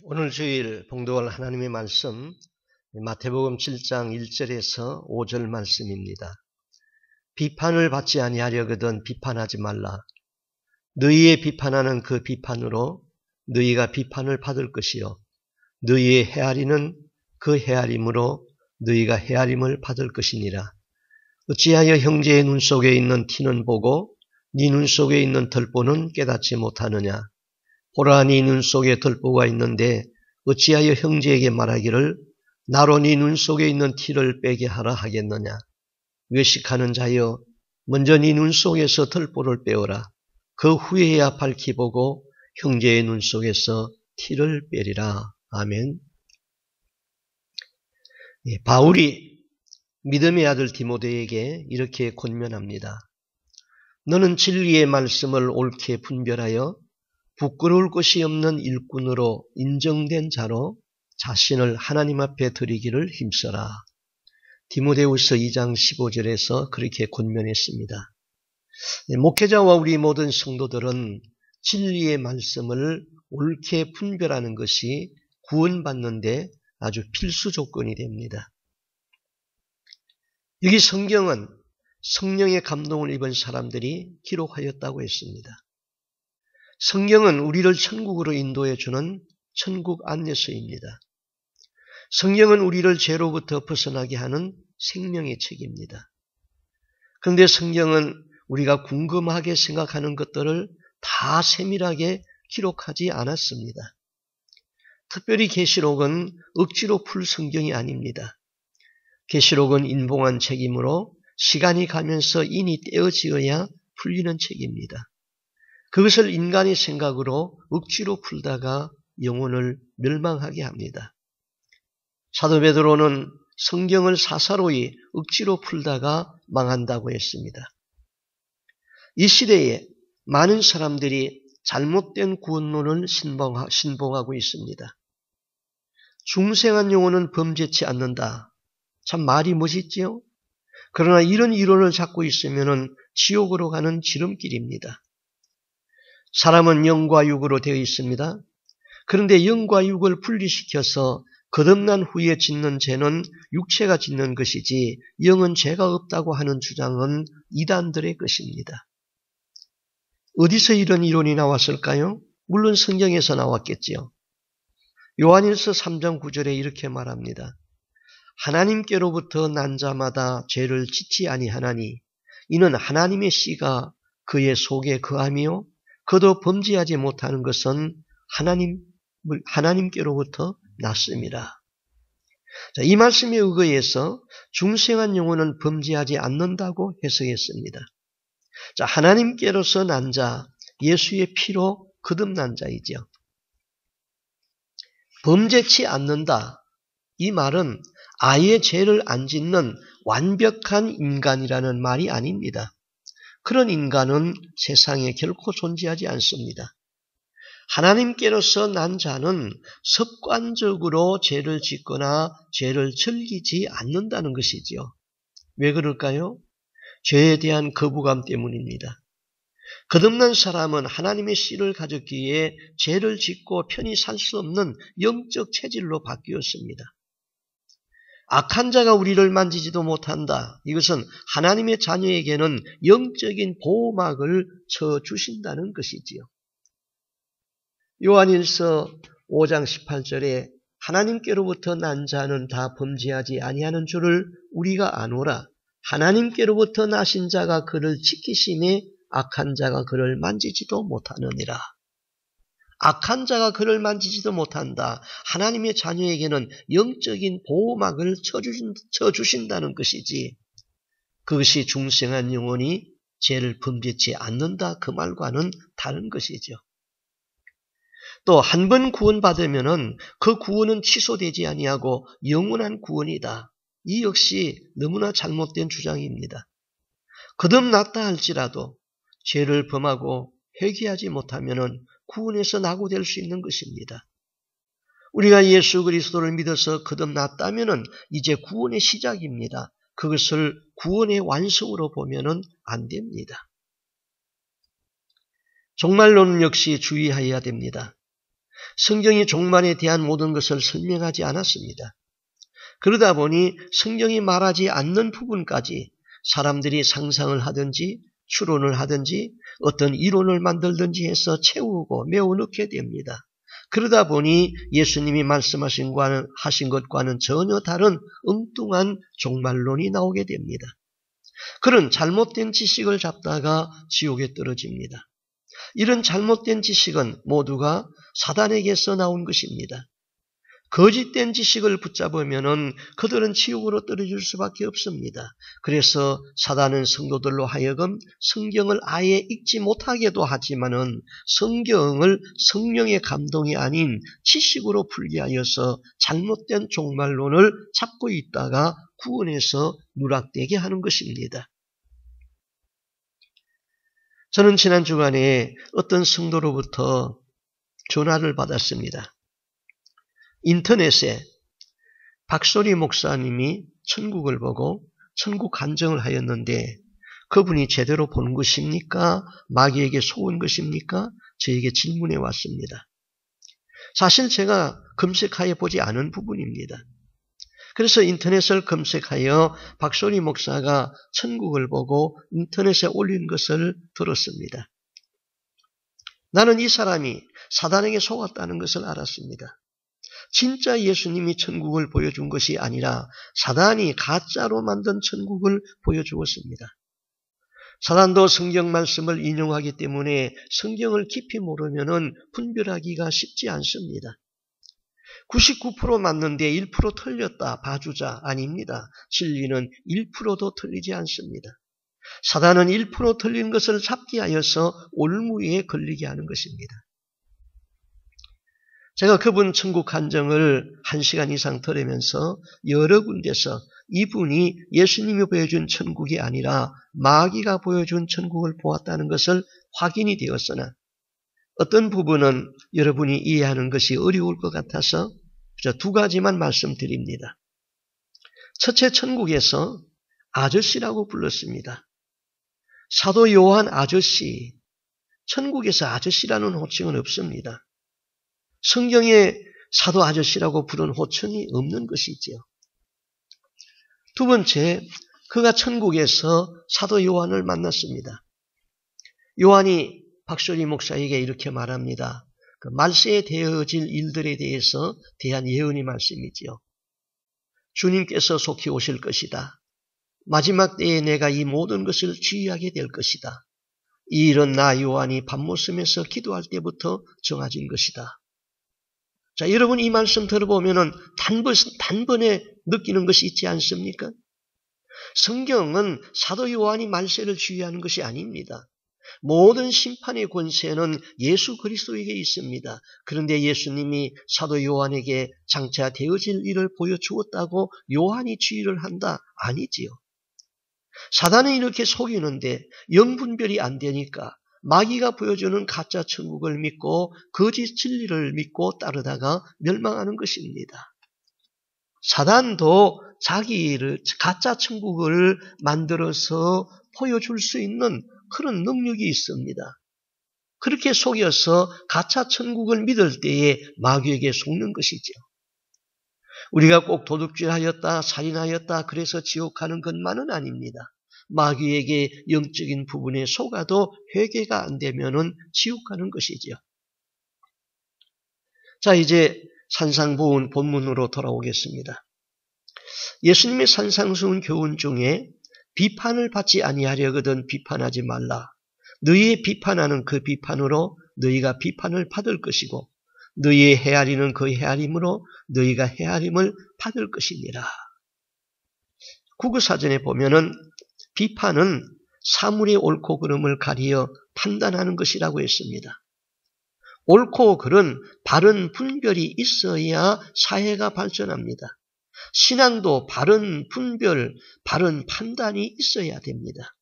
오늘 주일 봉독할 하나님의 말씀 마태복음 7장 1절에서 5절 말씀입니다. 비판을 받지 아니하려거든 비판하지 말라. 너희의 비판하는 그 비판으로 너희가 비판을 받을 것이요 너희의 헤아리는 그 헤아림으로 너희가 헤아림을 받을 것이니라. 어찌하여 형제의 눈 속에 있는 티는 보고 네 눈 속에 있는 털보는 깨닫지 못하느냐. 보라, 네 눈 속에 털보가 있는데 어찌하여 형제에게 말하기를 나로 네 눈 속에 있는 티를 빼게 하라 하겠느냐. 외식하는 자여, 먼저 네 눈 속에서 털보를 빼어라. 그 후에야 밝히 보고 형제의 눈 속에서 티를 빼리라. 아멘. 바울이 믿음의 아들 디모데에게 이렇게 권면합니다. 너는 진리의 말씀을 옳게 분별하여 부끄러울 것이 없는 일꾼으로 인정된 자로 자신을 하나님 앞에 드리기를 힘써라. 디모데후서 2장 15절에서 그렇게 권면했습니다. 목회자와 우리 모든 성도들은 진리의 말씀을 옳게 분별하는 것이 구원받는 데 아주 필수 조건이 됩니다. 여기 성경은 성령의 감동을 입은 사람들이 기록하였다고 했습니다. 성경은 우리를 천국으로 인도해 주는 천국 안내서입니다. 성경은 우리를 죄로부터 벗어나게 하는 생명의 책입니다. 그런데 성경은 우리가 궁금하게 생각하는 것들을 다 세밀하게 기록하지 않았습니다. 특별히 계시록은 억지로 풀 성경이 아닙니다. 계시록은 인봉한 책이므로 시간이 가면서 인이 떼어지어야 풀리는 책입니다. 그것을 인간의 생각으로 억지로 풀다가 영혼을 멸망하게 합니다. 사도 베드로는 성경을 사사로이 억지로 풀다가 망한다고 했습니다. 이 시대에 많은 사람들이 잘못된 구원론을 신봉하고 있습니다. 중생한 영혼은 범죄치 않는다. 참 말이 멋있지요? 그러나 이런 이론을 잡고 있으면 지옥으로 가는 지름길입니다. 사람은 영과 육으로 되어 있습니다. 그런데 영과 육을 분리시켜서 거듭난 후에 짓는 죄는 육체가 짓는 것이지 영은 죄가 없다고 하는 주장은 이단들의 것입니다. 어디서 이런 이론이 나왔을까요? 물론 성경에서 나왔겠지요. 요한일서 3장 9절에 이렇게 말합니다. 하나님께로부터 난 자마다 죄를 짓지 아니하나니 이는 하나님의 씨가 그의 속에 거하며 그도 범죄하지 못하는 것은 하나님께로부터 났습니다. 이 말씀에 의거해서 중생한 영혼은 범죄하지 않는다고 해석했습니다. 하나님께로서 난 자, 예수의 피로 거듭난 자이죠. 범죄치 않는다. 이 말은 아예 죄를 안 짓는 완벽한 인간이라는 말이 아닙니다. 그런 인간은 세상에 결코 존재하지 않습니다. 하나님께로서 난 자는 습관적으로 죄를 짓거나 죄를 즐기지 않는다는 것이지요. 왜 그럴까요? 죄에 대한 거부감 때문입니다. 거듭난 사람은 하나님의 씨를 가졌기에 죄를 짓고 편히 살 수 없는 영적 체질로 바뀌었습니다. 악한 자가 우리를 만지지도 못한다. 이것은 하나님의 자녀에게는 영적인 보호막을 쳐주신다는 것이지요. 요한일서 5장 18절에 하나님께로부터 난 자는 다 범죄하지 아니하는 줄을 우리가 아노라. 하나님께로부터 나신 자가 그를 지키심에 악한 자가 그를 만지지도 못하느니라. 악한 자가 그를 만지지도 못한다. 하나님의 자녀에게는 영적인 보호막을 쳐주신다는 것이지 그것이 중생한 영혼이 죄를 범죄치 않는다 그 말과는 다른 것이죠. 또 한 번 구원받으면 그 구원은 취소되지 아니하고 영원한 구원이다. 이 역시 너무나 잘못된 주장입니다. 거듭났다 할지라도 죄를 범하고 회개하지 못하면 구원에서 낙오될 수 있는 것입니다. 우리가 예수 그리스도를 믿어서 거듭났다면 이제 구원의 시작입니다. 그것을 구원의 완성으로 보면 안 됩니다. 종말론은 역시 주의해야 됩니다. 성경이 종말에 대한 모든 것을 설명하지 않았습니다. 그러다 보니 성경이 말하지 않는 부분까지 사람들이 상상을 하든지 추론을 하든지 어떤 이론을 만들든지 해서 채우고 메워 넣게 됩니다. 그러다 보니 예수님이 말씀하신 것과는 전혀 다른 엉뚱한 종말론이 나오게 됩니다. 그런 잘못된 지식을 잡다가 지옥에 떨어집니다. 이런 잘못된 지식은 모두가 사단에게서 나온 것입니다. 거짓된 지식을 붙잡으면은 그들은 지옥으로 떨어질 수밖에 없습니다. 그래서 사단은 성도들로 하여금 성경을 아예 읽지 못하게도 하지만은 성경을 성령의 감동이 아닌 지식으로 풀게 하여서 잘못된 종말론을 잡고 있다가 구원에서 누락되게 하는 것입니다. 저는 지난 주간에 어떤 성도로부터 전화를 받았습니다. 인터넷에 박소리 목사님이 천국을 보고 천국 간증을 하였는데 그분이 제대로 본 것입니까? 마귀에게 속은 것입니까? 저에게 질문해 왔습니다. 사실 제가 검색하여 보지 않은 부분입니다. 그래서 인터넷을 검색하여 박소리 목사가 천국을 보고 인터넷에 올린 것을 들었습니다. 나는 이 사람이 사단에게 속았다는 것을 알았습니다. 진짜 예수님이 천국을 보여준 것이 아니라 사단이 가짜로 만든 천국을 보여주었습니다. 사단도 성경 말씀을 인용하기 때문에 성경을 깊이 모르면은 분별하기가 쉽지 않습니다. 99% 맞는데 1% 틀렸다 봐주자 아닙니다. 진리는 1%도 틀리지 않습니다. 사단은 1% 틀린 것을 잡기 하여서 올무에 걸리게 하는 것입니다. 제가 그분 천국 간증을 1시간 이상 들으면서 여러 군데서 이분이 예수님이 보여준 천국이 아니라 마귀가 보여준 천국을 보았다는 것을 확인이 되었으나 어떤 부분은 여러분이 이해하는 것이 어려울 것 같아서 두 가지만 말씀드립니다. 첫째, 천국에서 아저씨라고 불렀습니다. 사도 요한 아저씨, 천국에서 아저씨라는 호칭은 없습니다. 성경에 사도 아저씨라고 부른 호칭이 없는 것이지요. 두 번째, 그가 천국에서 사도 요한을 만났습니다. 요한이 박소리 목사에게 이렇게 말합니다. 그 말세에 되어질 일들에 대해서 대한 예언의 말씀이지요. 주님께서 속히 오실 것이다. 마지막 때에 내가 이 모든 것을 주의하게 될 것이다. 이 일은 나 요한이 밤모섬에서 기도할 때부터 정해진 것이다. 자, 여러분 이 말씀 들어보면은 단번에 느끼는 것이 있지 않습니까? 성경은 사도 요한이 말세를 주의하는 것이 아닙니다. 모든 심판의 권세는 예수 그리스도에게 있습니다. 그런데 예수님이 사도 요한에게 장차 되어질 일을 보여주었다고 요한이 주의를 한다? 아니지요. 사단은 이렇게 속이는데 영분별이 안 되니까 마귀가 보여주는 가짜 천국을 믿고 거짓 진리를 믿고 따르다가 멸망하는 것입니다. 사단도 자기를 가짜 천국을 만들어서 보여줄 수 있는 그런 능력이 있습니다. 그렇게 속여서 가짜 천국을 믿을 때에 마귀에게 속는 것이죠. 우리가 꼭 도둑질하였다, 살인하였다, 그래서 지옥 가는 것만은 아닙니다. 마귀에게 영적인 부분에 속아도 회개가 안 되면은 지옥 가는 것이죠. 자, 이제 산상보훈 본문으로 돌아오겠습니다. 예수님의 산상수훈 교훈 중에 비판을 받지 아니하려거든 비판하지 말라. 너희의 비판하는 그 비판으로 너희가 비판을 받을 것이고 너희의 헤아리는 그 헤아림으로 너희가 헤아림을 받을 것이니라. 국어사전에 보면은 비판은 사물의 옳고 그름을 가리어 판단하는 것이라고 했습니다. 옳고 그른 바른 분별이 있어야 사회가 발전합니다. 신앙도 바른 분별, 바른 판단이 있어야 됩니다.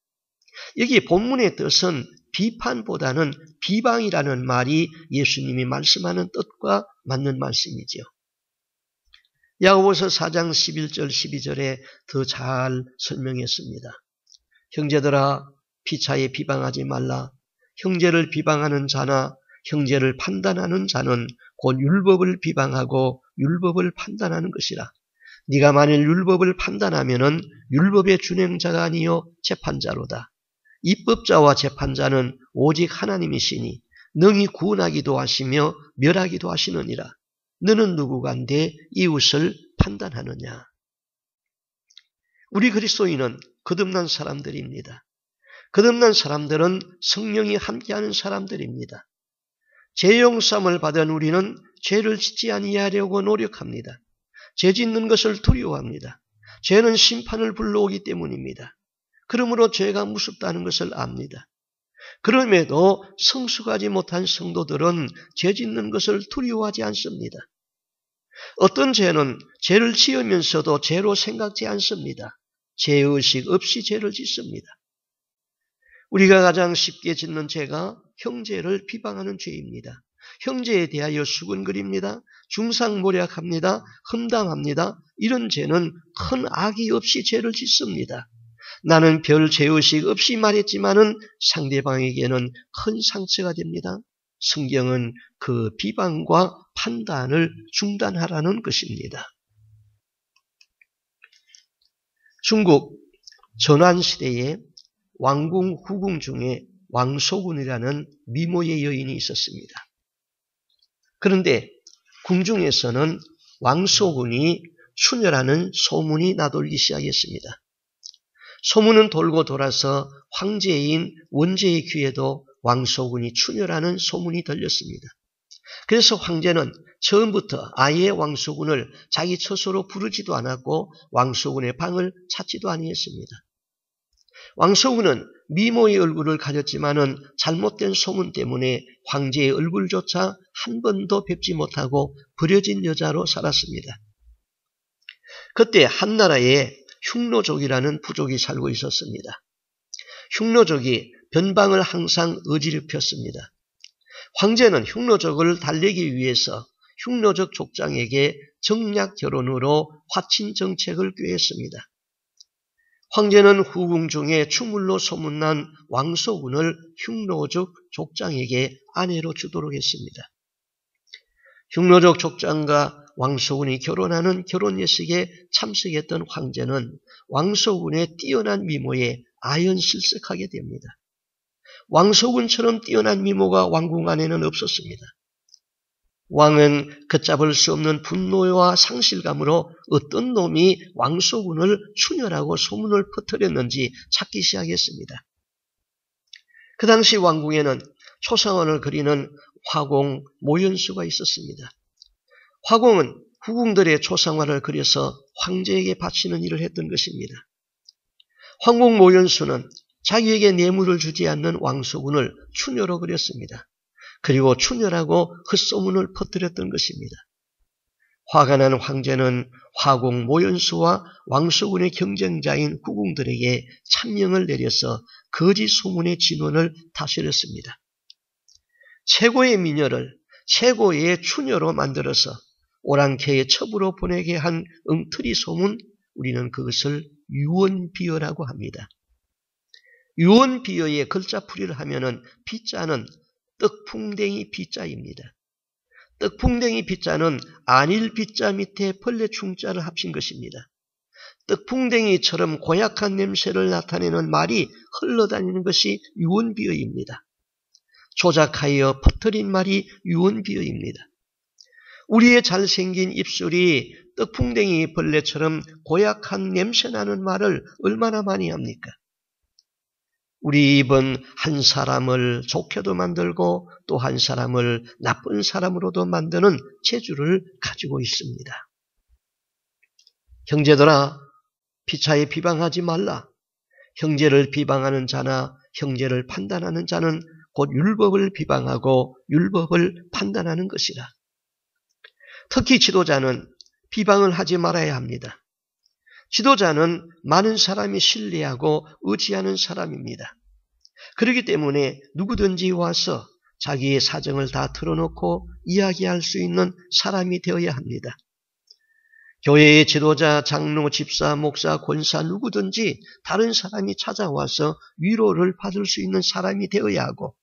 여기 본문의 뜻은 비판보다는 비방이라는 말이 예수님이 말씀하는 뜻과 맞는 말씀이죠. 야고보서 4장 11절 12절에 더 잘 설명했습니다. 형제들아 피차에 비방하지 말라. 형제를 비방하는 자나 형제를 판단하는 자는 곧 율법을 비방하고 율법을 판단하는 것이라. 네가 만일 율법을 판단하면은 율법의 준행자가 아니요 재판자로다. 입법자와 재판자는 오직 하나님이시니 능히 구원하기도 하시며 멸하기도 하시느니라. 너는 누구간데 이웃을 판단하느냐. 우리 그리스도인은 거듭난 사람들입니다. 거듭난 사람들은 성령이 함께하는 사람들입니다. 죄 용서함을 받은 우리는 죄를 짓지 아니하려고 노력합니다. 죄 짓는 것을 두려워합니다. 죄는 심판을 불러오기 때문입니다. 그러므로 죄가 무섭다는 것을 압니다. 그럼에도 성숙하지 못한 성도들은 죄 짓는 것을 두려워하지 않습니다. 어떤 죄는 죄를 지으면서도 죄로 생각지 않습니다. 죄의식 없이 죄를 짓습니다. 우리가 가장 쉽게 짓는 죄가 형제를 비방하는 죄입니다. 형제에 대하여 수군거립니다. 중상모략합니다. 험담합니다. 이런 죄는 큰 악의 없이 죄를 짓습니다. 나는 별 죄의식 없이 말했지만은 상대방에게는 큰 상처가 됩니다. 성경은 그 비방과 판단을 중단하라는 것입니다. 중국 전환시대에 왕궁 후궁 중에 왕소군이라는 미모의 여인이 있었습니다. 그런데 궁중에서는 왕소군이 추녀라는 소문이 나돌기 시작했습니다. 소문은 돌고 돌아서 황제인 원제의 귀에도 왕소군이 추녀라는 소문이 들렸습니다. 그래서 황제는 처음부터 아예 왕소군을 자기 처소로 부르지도 않았고 왕소군의 방을 찾지도 아니했습니다. 왕소군은 미모의 얼굴을 가졌지만은 잘못된 소문 때문에 황제의 얼굴조차 한 번도 뵙지 못하고 버려진 여자로 살았습니다. 그때 한나라에 흉노족이라는 부족이 살고 있었습니다. 흉노족이 변방을 항상 어지럽혔습니다. 황제는 흉노족을 달래기 위해서 흉노족 족장에게 정략 결혼으로 화친 정책을 꾀했습니다. 황제는 후궁 중에 추물로 소문난 왕소군을 흉노족 족장에게 아내로 주도록 했습니다. 흉노족 족장과 왕소군이 결혼하는 결혼 예식에 참석했던 황제는 왕소군의 뛰어난 미모에 아연실색하게 됩니다. 왕소군처럼 뛰어난 미모가 왕궁 안에는 없었습니다. 왕은 걷잡을 수 없는 분노와 상실감으로 어떤 놈이 왕소군을 추녀라고 소문을 퍼뜨렸는지 찾기 시작했습니다. 그 당시 왕궁에는 초상화를 그리는 화공 모연수가 있었습니다. 화공은 후궁들의 초상화를 그려서 황제에게 바치는 일을 했던 것입니다. 황공 모연수는 자기에게 뇌물을 주지 않는 왕소군을 추녀로 그렸습니다. 그리고 추녀라고 헛소문을 퍼뜨렸던 것입니다. 화가 난 황제는 화공 모연수와 왕소군의 경쟁자인 후궁들에게 참명을 내려서 거짓 소문의 진원을 다스렸습니다. 최고의 미녀를 최고의 추녀로 만들어서 오랑캐의 첩으로 보내게 한 엉터리 소문, 우리는 그것을 유언비어라고 합니다. 유언비어의 글자풀이를 하면은 비자는 떡풍뎅이 비자입니다. 떡풍뎅이 비자는 안일 비자 밑에 벌레 충자를 합친 것입니다. 떡풍뎅이처럼 고약한 냄새를 나타내는 말이 흘러다니는 것이 유언비어입니다. 조작하여 퍼뜨린 말이 유언비어입니다. 우리의 잘생긴 입술이 떡풍뎅이 벌레처럼 고약한 냄새나는 말을 얼마나 많이 합니까? 우리 입은 한 사람을 좋게도 만들고 또 한 사람을 나쁜 사람으로도 만드는 재주를 가지고 있습니다. 형제들아, 피차에 비방하지 말라. 형제를 비방하는 자나 형제를 판단하는 자는 곧 율법을 비방하고 율법을 판단하는 것이라. 특히 지도자는 비방을 하지 말아야 합니다. 지도자는 많은 사람이 신뢰하고 의지하는 사람입니다. 그렇기 때문에 누구든지 와서 자기의 사정을 다 털어놓고 이야기할 수 있는 사람이 되어야 합니다. 교회의 지도자, 장로, 집사, 목사, 권사 누구든지 다른 사람이 찾아와서 위로를 받을 수 있는 사람이 되어야 하고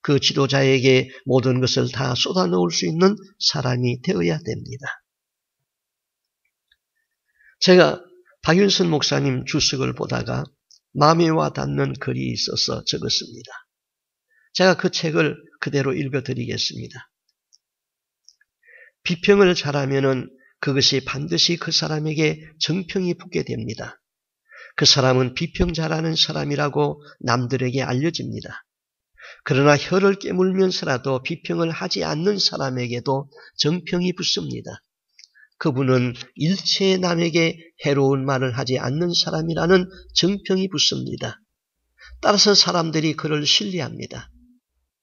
그 지도자에게 모든 것을 다 쏟아놓을 수 있는 사람이 되어야 됩니다. 제가 박윤선 목사님 주석을 보다가 마음에 와 닿는 글이 있어서 적었습니다. 제가 그 책을 그대로 읽어드리겠습니다. 비평을 잘하면은 그것이 반드시 그 사람에게 정평이 붙게 됩니다. 그 사람은 비평 잘하는 사람이라고 남들에게 알려집니다. 그러나 혀를 깨물면서라도 비평을 하지 않는 사람에게도 정평이 붙습니다. 그분은 일체 남에게 해로운 말을 하지 않는 사람이라는 정평이 붙습니다. 따라서 사람들이 그를 신뢰합니다.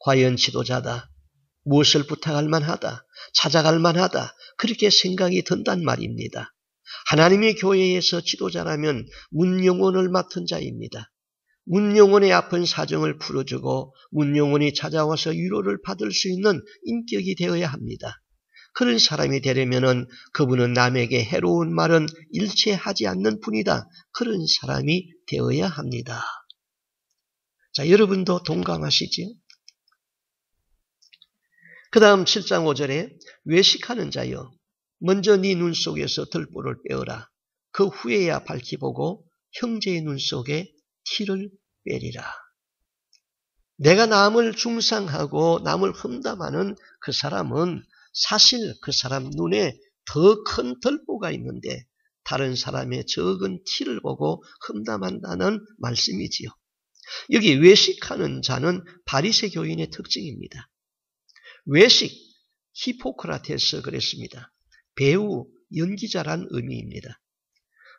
과연 지도자다. 무엇을 부탁할 만하다. 찾아갈 만하다. 그렇게 생각이 든단 말입니다. 하나님의 교회에서 지도자라면 문영혼을 맡은 자입니다. 문영혼의 아픈 사정을 풀어주고 문영혼이 찾아와서 위로를 받을 수 있는 인격이 되어야 합니다. 그런 사람이 되려면 그분은 남에게 해로운 말은 일체 하지 않는 분이다. 그런 사람이 되어야 합니다. 자, 여러분도 동감하시지요? 그 다음 7장 5절에 외식하는 자여 먼저 네 눈 속에서 들보를 빼어라. 그 후에야 밝히 보고 형제의 눈 속에 티를 빼리라. 내가 남을 중상하고 남을 험담하는 그 사람은 사실 그 사람 눈에 더 큰 들보가 있는데 다른 사람의 적은 티를 보고 험담한다는 말씀이지요. 여기 외식하는 자는 바리새 교인의 특징입니다. 외식, 히포크라테스 그랬습니다. 배우, 연기자란 의미입니다.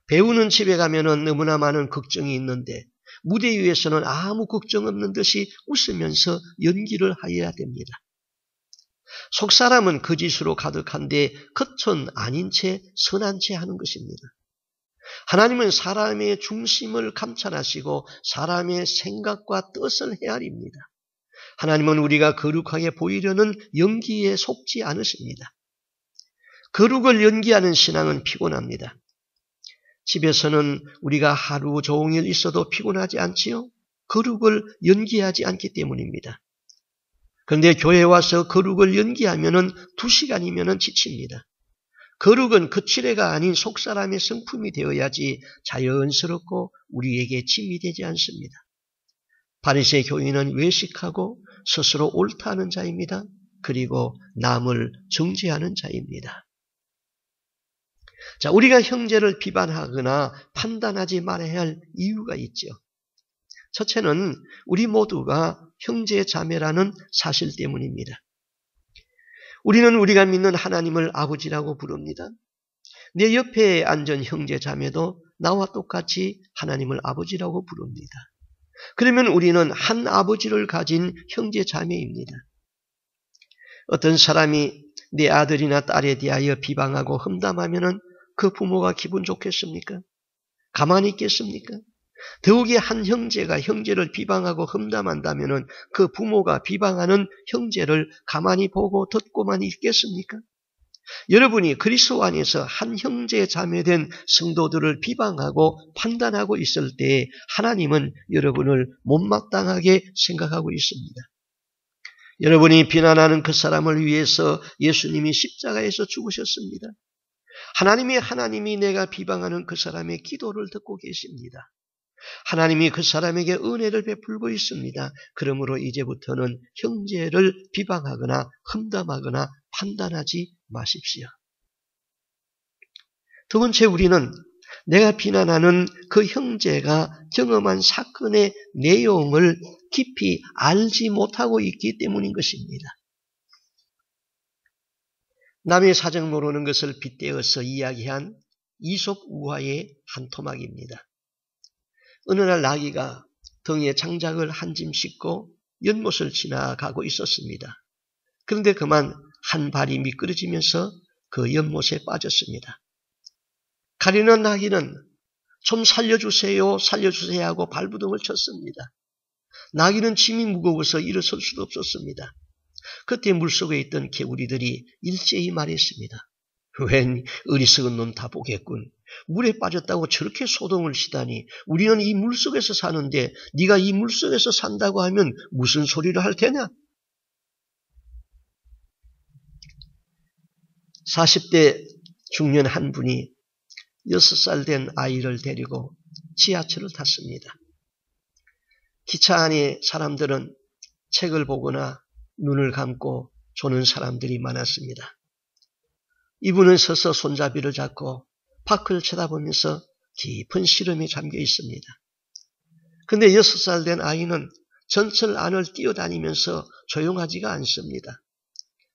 배우는 집에 가면은 너무나 많은 걱정이 있는데 무대 위에서는 아무 걱정 없는 듯이 웃으면서 연기를 하여야 됩니다. 속사람은 거짓으로 가득한데 겉은 아닌 채 선한 채 하는 것입니다. 하나님은 사람의 중심을 감찰하시고 사람의 생각과 뜻을 헤아립니다. 하나님은 우리가 거룩하게 보이려는 연기에 속지 않으십니다. 거룩을 연기하는 신앙은 피곤합니다. 집에서는 우리가 하루 종일 있어도 피곤하지 않지요? 거룩을 연기하지 않기 때문입니다. 그런데 교회에 와서 거룩을 연기하면 2시간이면 지칩니다. 거룩은 거칠애가 아닌 속사람의 성품이 되어야지 자연스럽고 우리에게 짐이 되지 않습니다. 바리새 교인은 외식하고 스스로 옳다는 자입니다. 그리고 남을 정죄하는 자입니다. 자, 우리가 형제를 비판하거나 판단하지 말아야 할 이유가 있죠. 첫째는 우리 모두가 형제 자매라는 사실 때문입니다. 우리는 우리가 믿는 하나님을 아버지라고 부릅니다. 내 옆에 앉은 형제 자매도 나와 똑같이 하나님을 아버지라고 부릅니다. 그러면 우리는 한 아버지를 가진 형제 자매입니다. 어떤 사람이 내 아들이나 딸에 대하여 비방하고 험담하면 그 부모가 기분 좋겠습니까? 가만히 있겠습니까? 더욱이 한 형제가 형제를 비방하고 험담한다면 그 부모가 비방하는 형제를 가만히 보고 듣고만 있겠습니까? 여러분이 그리스도 안에서 한 형제 자매된 성도들을 비방하고 판단하고 있을 때 하나님은 여러분을 못마땅하게 생각하고 있습니다. 여러분이 비난하는 그 사람을 위해서 예수님이 십자가에서 죽으셨습니다. 하나님이 내가 비방하는 그 사람의 기도를 듣고 계십니다. 하나님이 그 사람에게 은혜를 베풀고 있습니다. 그러므로 이제부터는 형제를 비방하거나 험담하거나 판단하지 마십시오. 두 번째, 우리는 내가 비난하는 그 형제가 경험한 사건의 내용을 깊이 알지 못하고 있기 때문인 것입니다. 남의 사정 모르는 것을 빗대어서 이야기한 이솝 우화의 한 토막입니다. 어느 날 나귀가 등에 장작을 한 짐 싣고 연못을 지나가고 있었습니다. 그런데 그만 한 발이 미끄러지면서 그 연못에 빠졌습니다. 가리는 나귀는 좀 살려주세요, 살려주세요 하고 발부둥을 쳤습니다. 나귀는 짐이 무거워서 일어설 수도 없었습니다. 그때 물속에 있던 개구리들이 일제히 말했습니다. 웬 어리석은 놈 다 보겠군. 물에 빠졌다고 저렇게 소동을 치다니. 우리는 이 물속에서 사는데 네가 이 물속에서 산다고 하면 무슨 소리를 할 테냐? 40대 중년 한 분이 6살 된 아이를 데리고 지하철을 탔습니다. 기차 안에 사람들은 책을 보거나 눈을 감고 조는 사람들이 많았습니다. 이분은 서서 손잡이를 잡고 밖을 쳐다보면서 깊은 시름에 잠겨 있습니다. 근데 6살 된 아이는 전철 안을 뛰어다니면서 조용하지가 않습니다.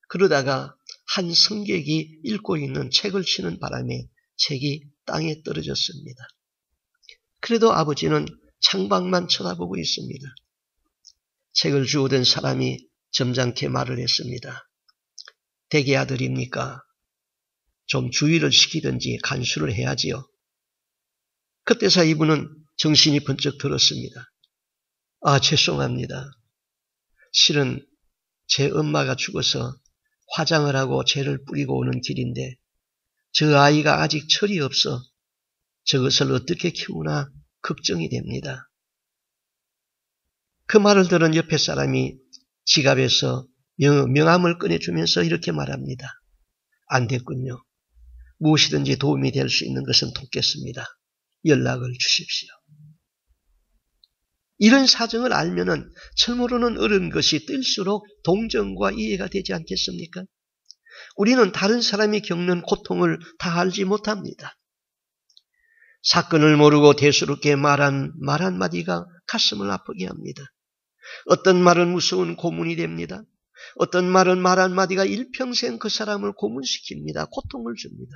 그러다가 한 승객이 읽고 있는 책을 치는 바람에 책이 땅에 떨어졌습니다. 그래도 아버지는 창밖만 쳐다보고 있습니다. 책을 주우던 사람이 점잖게 말을 했습니다. 댁의 아들입니까? 좀 주의를 시키든지 간수를 해야지요. 그때서 이분은 정신이 번쩍 들었습니다. 아, 죄송합니다. 실은 제 엄마가 죽어서 화장을 하고 재를 뿌리고 오는 길인데 저 아이가 아직 철이 없어 저것을 어떻게 키우나 걱정이 됩니다. 그 말을 들은 옆에 사람이 지갑에서 명함을 꺼내주면서 이렇게 말합니다. 안 됐군요. 무엇이든지 도움이 될 수 있는 것은 돕겠습니다. 연락을 주십시오. 이런 사정을 알면은 철모르는 어른 것이 뜰수록 동정과 이해가 되지 않겠습니까? 우리는 다른 사람이 겪는 고통을 다 알지 못합니다. 사건을 모르고 대수롭게 말한 말 한마디가 가슴을 아프게 합니다. 어떤 말은 무서운 고문이 됩니다. 어떤 말은 말 한마디가 일평생 그 사람을 고문시킵니다. 고통을 줍니다.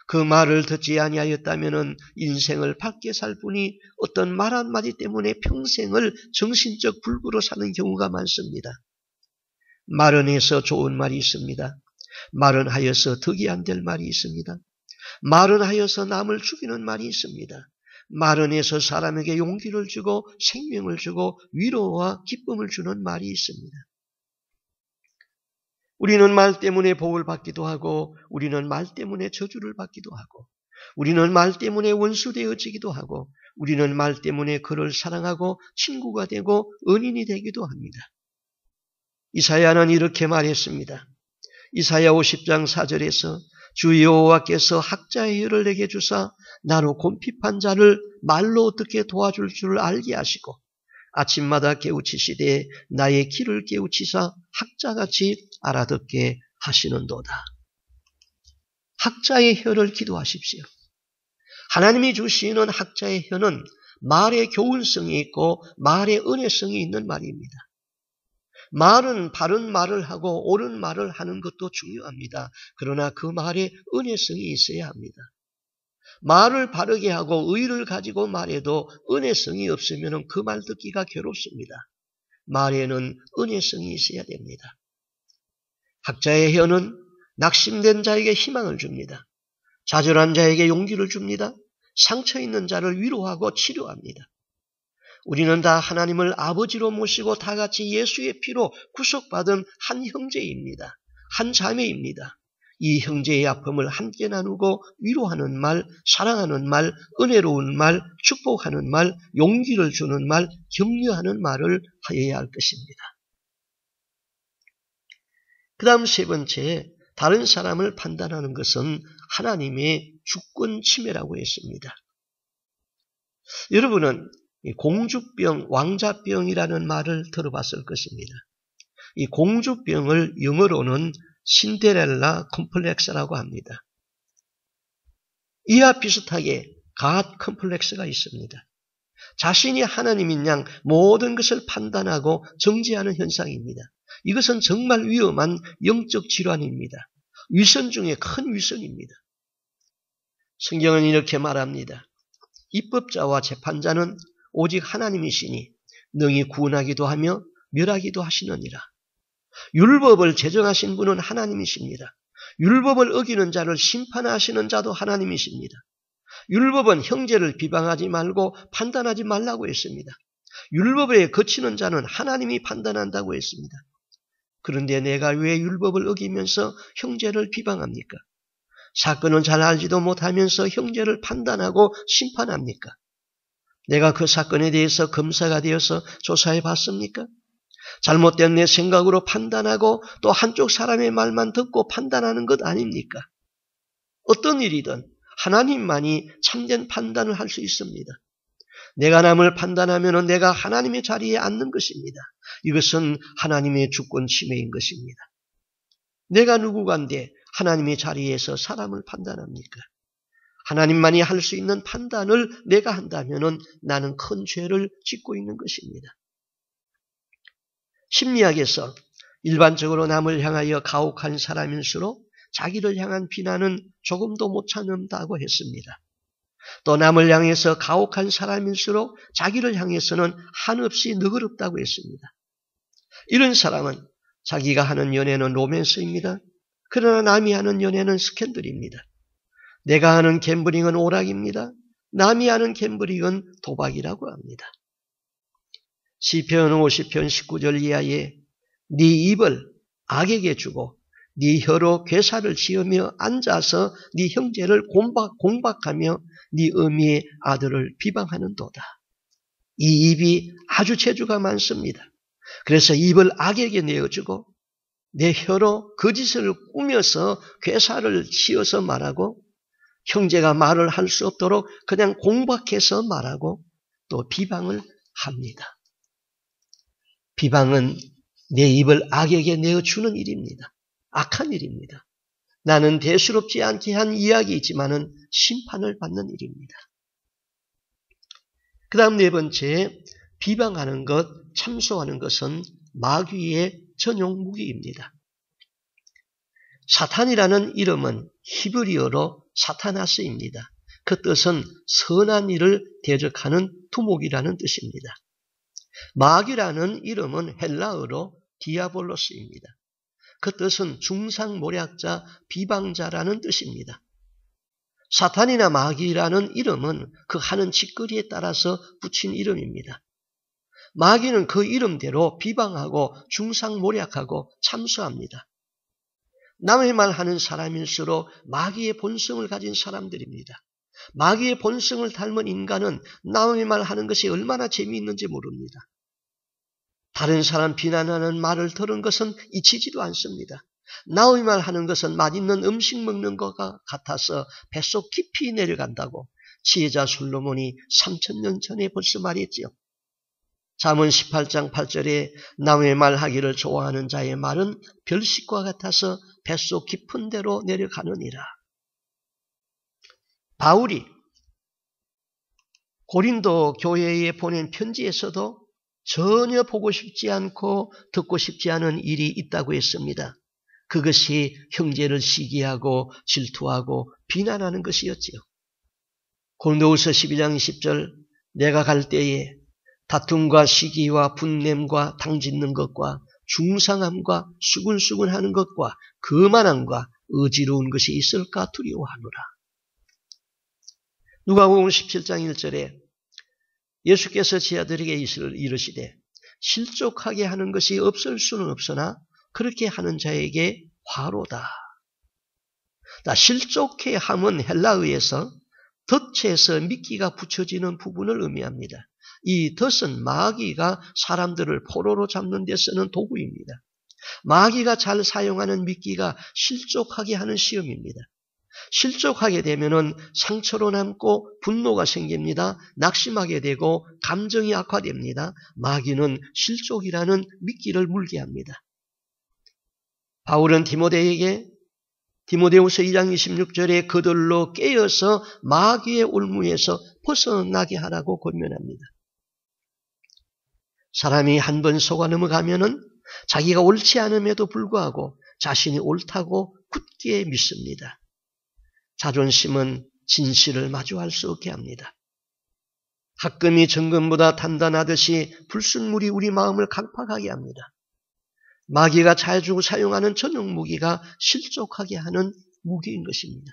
그 말을 듣지 아니하였다면 인생을 밝게 살 뿐이 어떤 말 한마디 때문에 평생을 정신적 불구로 사는 경우가 많습니다. 말은 해서 좋은 말이 있습니다. 말은 하여서 덕이 안 될 말이 있습니다. 말은 하여서 남을 죽이는 말이 있습니다. 말은 해서 사람에게 용기를 주고 생명을 주고 위로와 기쁨을 주는 말이 있습니다. 우리는 말 때문에 복을 받기도 하고 우리는 말 때문에 저주를 받기도 하고 우리는 말 때문에 원수되어지기도 하고 우리는 말 때문에 그를 사랑하고 친구가 되고 은인이 되기도 합니다. 이사야는 이렇게 말했습니다. 이사야 50장 4절에서 주 여호와께서 학자의 혀를 내게 주사 나로 곰핍한 자를 말로 어떻게 도와줄 줄 알게 하시고 아침마다 깨우치시되 나의 길을 깨우치사 학자같이 알아듣게 하시는도다. 학자의 혀를 기도하십시오. 하나님이 주시는 학자의 혀는 말의 교훈성이 있고 말의 은혜성이 있는 말입니다. 말은 바른 말을 하고 옳은 말을 하는 것도 중요합니다. 그러나 그 말에 은혜성이 있어야 합니다. 말을 바르게 하고 의를 가지고 말해도 은혜성이 없으면 그 말 듣기가 괴롭습니다. 말에는 은혜성이 있어야 됩니다. 학자의 혀는 낙심된 자에게 희망을 줍니다. 좌절한 자에게 용기를 줍니다. 상처 있는 자를 위로하고 치료합니다. 우리는 다 하나님을 아버지로 모시고 다 같이 예수의 피로 구속받은 한 형제입니다. 한 자매입니다. 이 형제의 아픔을 함께 나누고 위로하는 말, 사랑하는 말, 은혜로운 말, 축복하는 말, 용기를 주는 말, 격려하는 말을 하여야 할 것입니다. 그 다음 세 번째, 다른 사람을 판단하는 것은 하나님의 주권 침해라고 했습니다. 여러분은 공주병, 왕자병이라는 말을 들어봤을 것입니다. 이 공주병을 영어로는 신데렐라 컴플렉스라고 합니다. 이와 비슷하게 갓 컴플렉스가 있습니다. 자신이 하나님인 양 모든 것을 판단하고 정죄하는 현상입니다. 이것은 정말 위험한 영적 질환입니다. 위선 중에 큰 위선입니다. 성경은 이렇게 말합니다. 입법자와 재판자는 오직 하나님이시니 능히 구원하기도 하며 멸하기도 하시느니라. 율법을 제정하신 분은 하나님이십니다. 율법을 어기는 자를 심판하시는 자도 하나님이십니다. 율법은 형제를 비방하지 말고 판단하지 말라고 했습니다. 율법에 거치는 자는 하나님이 판단한다고 했습니다. 그런데 내가 왜 율법을 어기면서 형제를 비방합니까? 사건은 잘 알지도 못하면서 형제를 판단하고 심판합니까? 내가 그 사건에 대해서 검사가 되어서 조사해 봤습니까? 잘못된 내 생각으로 판단하고 또 한쪽 사람의 말만 듣고 판단하는 것 아닙니까? 어떤 일이든 하나님만이 참된 판단을 할 수 있습니다. 내가 남을 판단하면 내가 하나님의 자리에 앉는 것입니다. 이것은 하나님의 주권 침해인 것입니다. 내가 누구간데 하나님의 자리에서 사람을 판단합니까? 하나님만이 할 수 있는 판단을 내가 한다면 나는 큰 죄를 짓고 있는 것입니다. 심리학에서 일반적으로 남을 향하여 가혹한 사람일수록 자기를 향한 비난은 조금도 못 참는다고 했습니다. 또 남을 향해서 가혹한 사람일수록 자기를 향해서는 한없이 너그럽다고 했습니다. 이런 사람은 자기가 하는 연애는 로맨스입니다. 그러나 남이 하는 연애는 스캔들입니다. 내가 하는 갬블링은 오락입니다. 남이 하는 갬블링은 도박이라고 합니다. 시편 50편 19절 이하에 네 입을 악에게 주고 네 혀로 괴사를 지으며 앉아서 네 형제를 공박하며 네 어미의 아들을 비방하는도다. 이 입이 아주 재주가 많습니다. 그래서 입을 악에게 내어주고 내 혀로 거짓을 꾸며서 괴사를 지어서 말하고 형제가 말을 할 수 없도록 그냥 공박해서 말하고 또 비방을 합니다. 비방은 내 입을 악에게 내어주는 일입니다. 악한 일입니다. 나는 대수롭지 않게 한 이야기이지만은 심판을 받는 일입니다. 그 다음 네 번째, 비방하는 것, 참소하는 것은 마귀의 전용 무기입니다. 사탄이라는 이름은 히브리어로 사타나스입니다. 그 뜻은 선한 일을 대적하는 두목이라는 뜻입니다. 마귀라는 이름은 헬라어로 디아볼로스입니다. 그 뜻은 중상모략자, 비방자라는 뜻입니다. 사탄이나 마귀라는 이름은 그 하는 짓거리에 따라서 붙인 이름입니다. 마귀는 그 이름대로 비방하고 중상모략하고 참수합니다. 남의 말하는 사람일수록 마귀의 본성을 가진 사람들입니다. 마귀의 본성을 닮은 인간은 남의 말하는 것이 얼마나 재미있는지 모릅니다. 다른 사람 비난하는 말을 들은 것은 잊히지도 않습니다. 남의 말하는 것은 맛있는 음식 먹는 것과 같아서 뱃속 깊이 내려간다고 지혜자 솔로몬이 3000년 전에 벌써 말했지요. 잠언 18장 8절에 남의 말하기를 좋아하는 자의 말은 별식과 같아서 뱃속 깊은 데로 내려가느니라. 바울이 고린도 교회에 보낸 편지에서도 전혀 보고 싶지 않고 듣고 싶지 않은 일이 있다고 했습니다. 그것이 형제를 시기하고 질투하고 비난하는 것이었지요. 고린도후서 12장 10절 내가 갈 때에 다툼과 시기와 분냄과 당짓는 것과 중상함과 수군수군하는 것과 거만함과 어지러운 것이 있을까 두려워하노라. 누가복음 17장 1절에 예수께서 제 아들에게 이르시되 실족하게 하는 것이 없을 수는 없으나 그렇게 하는 자에게 화로다. 실족해 함은 헬라어에서 덫에서 미끼가 붙여지는 부분을 의미합니다. 이 덫은 마귀가 사람들을 포로로 잡는 데 쓰는 도구입니다. 마귀가 잘 사용하는 미끼가 실족하게 하는 시험입니다. 실족하게 되면은 상처로 남고 분노가 생깁니다. 낙심하게 되고 감정이 악화됩니다. 마귀는 실족이라는 미끼를 물게 합니다. 바울은 디모데에게 디모데후서 2장 26절에 그들로 깨어서 마귀의 올무에서 벗어나게 하라고 권면합니다. 사람이 한 번 속아 넘어가면은 자기가 옳지 않음에도 불구하고 자신이 옳다고 굳게 믿습니다. 자존심은 진실을 마주할 수 없게 합니다. 학금이 정금보다 단단하듯이 불순물이 우리 마음을 강팍하게 합니다. 마귀가 자주 사용하는 전용 무기가 실족하게 하는 무기인 것입니다.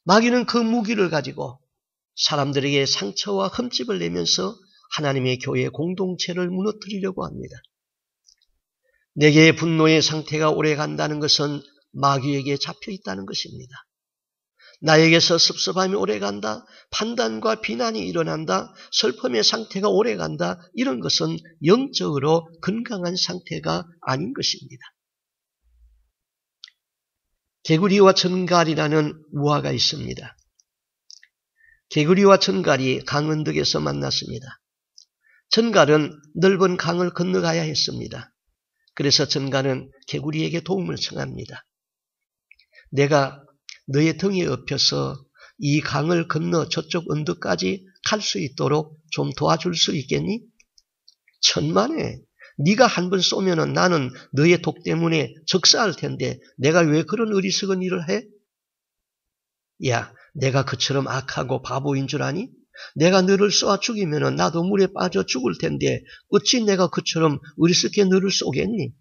마귀는 그 무기를 가지고 사람들에게 상처와 흠집을 내면서 하나님의 교회 공동체를 무너뜨리려고 합니다. 내게 분노의 상태가 오래 간다는 것은 마귀에게 잡혀 있다는 것입니다. 나에게서 섭섭함이 오래간다, 판단과 비난이 일어난다, 슬픔의 상태가 오래간다, 이런 것은 영적으로 건강한 상태가 아닌 것입니다. 개구리와 전갈이라는 우화가 있습니다. 개구리와 전갈이 강원덕에서 만났습니다. 전갈은 넓은 강을 건너가야 했습니다. 그래서 전갈은 개구리에게 도움을 청합니다. 내가 너의 등에 엎혀서 이 강을 건너 저쪽 언덕까지 갈 수 있도록 좀 도와줄 수 있겠니? 천만에, 네가 한 번 쏘면은 나는 너의 독 때문에 적사할 텐데 내가 왜 그런 어리석은 일을 해? 야, 내가 그처럼 악하고 바보인 줄 아니? 내가 너를 쏘아 죽이면은 나도 물에 빠져 죽을 텐데 어찌 내가 그처럼 어리석게 너를 쏘겠니?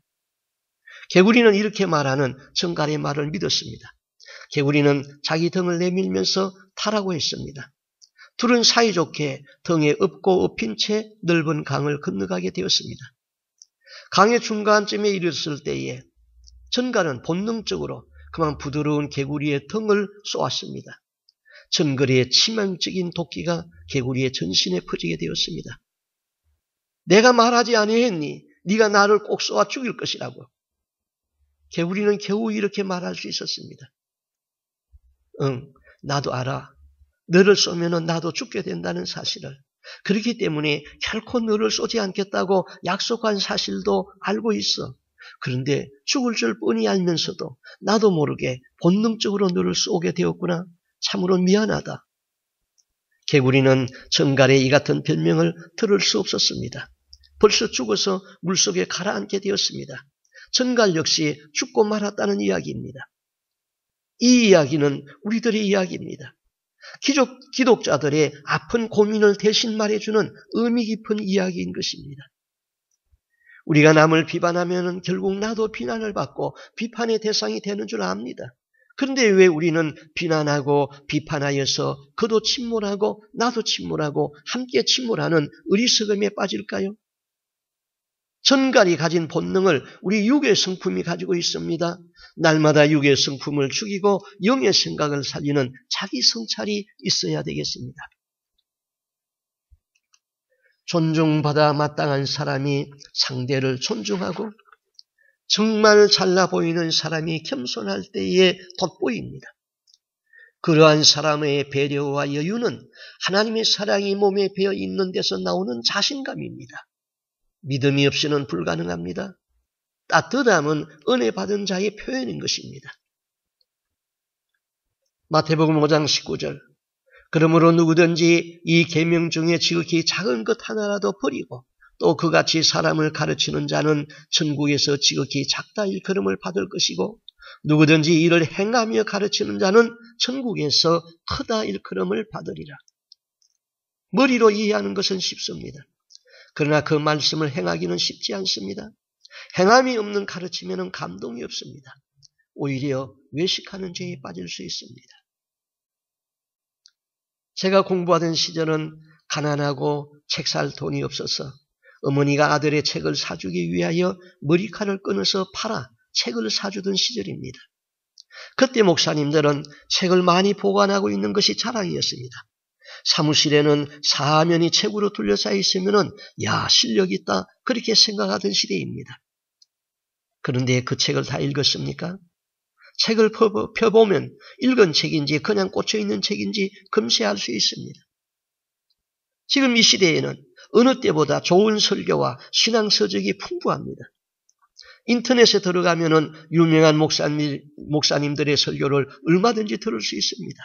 개구리는 이렇게 말하는 전갈의 말을 믿었습니다. 개구리는 자기 등을 내밀면서 타라고 했습니다. 둘은 사이좋게 등에 엎고 엎인 채 넓은 강을 건너가게 되었습니다. 강의 중간쯤에 이르렀을 때에 전갈은 본능적으로 그만 부드러운 개구리의 등을 쏘았습니다. 전갈의 치명적인 도끼가 개구리의 전신에 퍼지게 되었습니다. 내가 말하지 아니했니? 네가 나를 꼭 쏘아 죽일 것이라고. 개구리는 겨우 이렇게 말할 수 있었습니다. 응, 나도 알아. 너를 쏘면 나도 죽게 된다는 사실을. 그렇기 때문에 결코 너를 쏘지 않겠다고 약속한 사실도 알고 있어. 그런데 죽을 줄 뻔히 알면서도 나도 모르게 본능적으로 너를 쏘게 되었구나. 참으로 미안하다. 개구리는 전갈의 이 같은 변명을 들을 수 없었습니다. 벌써 죽어서 물속에 가라앉게 되었습니다. 전갈 역시 죽고 말았다는 이야기입니다. 이 이야기는 우리들의 이야기입니다. 기독자들의 아픈 고민을 대신 말해주는 의미 깊은 이야기인 것입니다. 우리가 남을 비판하면 결국 나도 비난을 받고 비판의 대상이 되는 줄 압니다. 그런데 왜 우리는 비난하고 비판하여서 그도 침몰하고 나도 침몰하고 함께 침몰하는 어리석음에 빠질까요? 전갈이 가진 본능을 우리 육의 성품이 가지고 있습니다. 날마다 육의 성품을 죽이고 영의 생각을 살리는 자기 성찰이 있어야 되겠습니다. 존중받아 마땅한 사람이 상대를 존중하고 정말 잘나 보이는 사람이 겸손할 때에 돋보입니다. 그러한 사람의 배려와 여유는 하나님의 사랑이 몸에 배어 있는 데서 나오는 자신감입니다. 믿음이 없이는 불가능합니다. 따뜻함은 은혜 받은 자의 표현인 것입니다. 마태복음 5장 19절. 그러므로 누구든지 이 계명 중에 지극히 작은 것 하나라도 버리고 또 그같이 사람을 가르치는 자는 천국에서 지극히 작다 일컬음을 받을 것이고 누구든지 이를 행하며 가르치는 자는 천국에서 크다 일컬음을 받으리라. 머리로 이해하는 것은 쉽습니다. 그러나 그 말씀을 행하기는 쉽지 않습니다. 행함이 없는 가르침에는 감동이 없습니다. 오히려 외식하는 죄에 빠질 수 있습니다. 제가 공부하던 시절은 가난하고 책 살 돈이 없어서 어머니가 아들의 책을 사주기 위하여 머리칼을 끊어서 팔아 책을 사주던 시절입니다. 그때 목사님들은 책을 많이 보관하고 있는 것이 자랑이었습니다. 사무실에는 사면이 책으로 둘러싸여 있으면 야, 실력 있다 그렇게 생각하던 시대입니다. 그런데 그 책을 다 읽었습니까? 책을 펴보면 읽은 책인지 그냥 꽂혀있는 책인지 금세 알 수 있습니다. 지금 이 시대에는 어느 때보다 좋은 설교와 신앙 서적이 풍부합니다. 인터넷에 들어가면 유명한 목사님들의 설교를 얼마든지 들을 수 있습니다.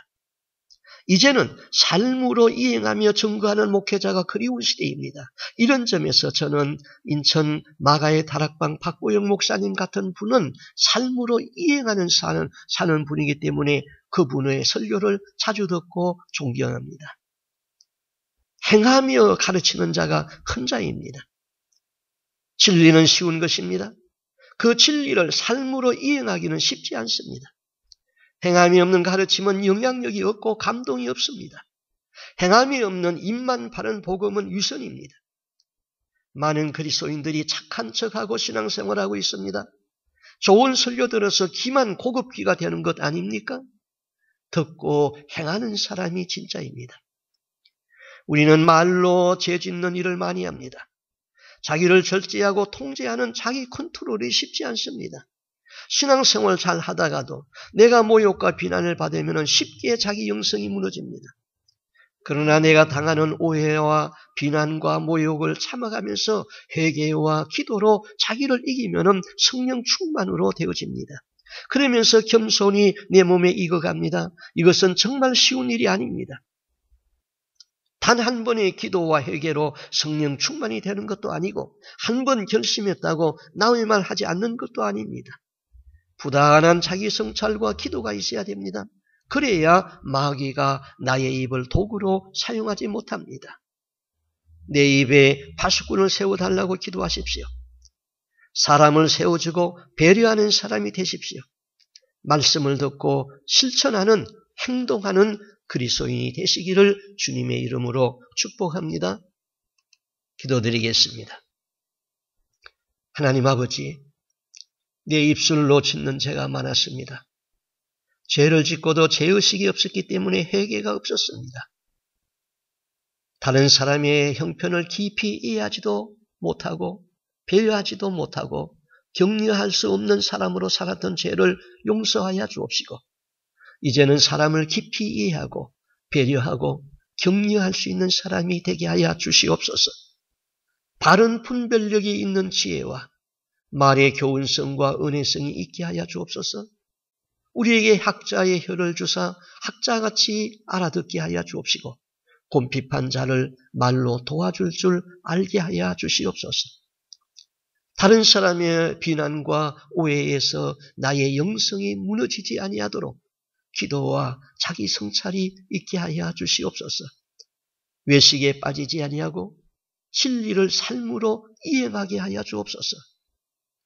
이제는 삶으로 이행하며 증거하는 목회자가 그리운 시대입니다. 이런 점에서 저는 인천 마가의 다락방 박보영 목사님 같은 분은 삶으로 이행하는 사는 분이기 때문에 그분의 설교를 자주 듣고 존경합니다. 행하며 가르치는 자가 큰 자입니다. 진리는 쉬운 것입니다. 그 진리를 삶으로 이행하기는 쉽지 않습니다. 행함이 없는 가르침은 영향력이 없고 감동이 없습니다. 행함이 없는 입만 바른 복음은 위선입니다. 많은 그리스도인들이 착한 척하고 신앙생활하고 있습니다. 좋은 설교 들어서 기만 고급기가 되는 것 아닙니까? 듣고 행하는 사람이 진짜입니다. 우리는 말로 죄 짓는 일을 많이 합니다. 자기를 절제하고 통제하는 자기 컨트롤이 쉽지 않습니다. 신앙생활 잘 하다가도 내가 모욕과 비난을 받으면 쉽게 자기 영성이 무너집니다. 그러나 내가 당하는 오해와 비난과 모욕을 참아가면서 회개와 기도로 자기를 이기면 성령 충만으로 되어집니다. 그러면서 겸손히 내 몸에 익어갑니다. 이것은 정말 쉬운 일이 아닙니다. 단 한 번의 기도와 회개로 성령 충만이 되는 것도 아니고 한 번 결심했다고 남의 말 하지 않는 것도 아닙니다. 부단한 자기 성찰과 기도가 있어야 됩니다. 그래야 마귀가 나의 입을 도구로 사용하지 못합니다. 내 입에 파수꾼을 세워달라고 기도하십시오. 사람을 세워주고 배려하는 사람이 되십시오. 말씀을 듣고 실천하는, 행동하는 그리스도인이 되시기를 주님의 이름으로 축복합니다. 기도드리겠습니다. 하나님 아버지, 내 입술로 짓는 죄가 많았습니다. 죄를 짓고도 죄의식이 없었기 때문에 회개가 없었습니다. 다른 사람의 형편을 깊이 이해하지도 못하고 배려하지도 못하고 격려할 수 없는 사람으로 살았던 죄를 용서하여 주옵시고 이제는 사람을 깊이 이해하고 배려하고 격려할 수 있는 사람이 되게 하여 주시옵소서. 바른 분별력이 있는 지혜와 말의 교훈성과 은혜성이 있게 하여 주옵소서. 우리에게 학자의 혀를 주사 학자같이 알아듣게 하여 주옵시고 곰핍한 자를 말로 도와줄 줄 알게 하여 주시옵소서. 다른 사람의 비난과 오해에서 나의 영성이 무너지지 아니하도록 기도와 자기 성찰이 있게 하여 주시옵소서. 외식에 빠지지 아니하고 진리를 삶으로 이행하게 하여 주옵소서.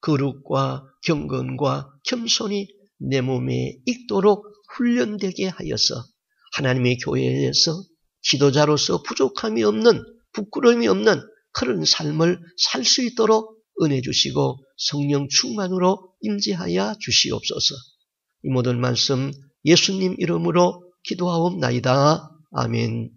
거룩과 경건과 겸손이 내 몸에 익도록 훈련되게 하여서 하나님의 교회에서 지도자로서 부족함이 없는, 부끄러움이 없는 그런 삶을 살 수 있도록 은혜 주시고 성령 충만으로 임재하여 주시옵소서. 이 모든 말씀 예수님 이름으로 기도하옵나이다. 아멘.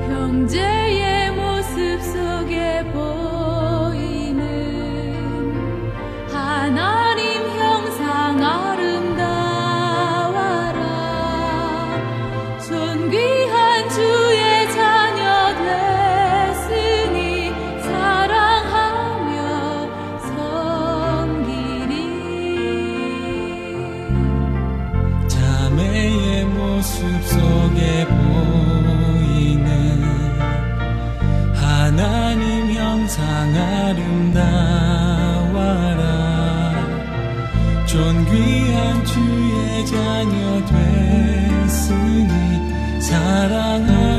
형제의 모습 속에 보이는 하나님 형상 아름다워라. 존귀한 주의 자녀 됐으니 사랑하며 섬기리. 자매의 모습 속에 하나님 형상 아름다워라. 존귀한 주의 자녀 됐으니 사랑하라.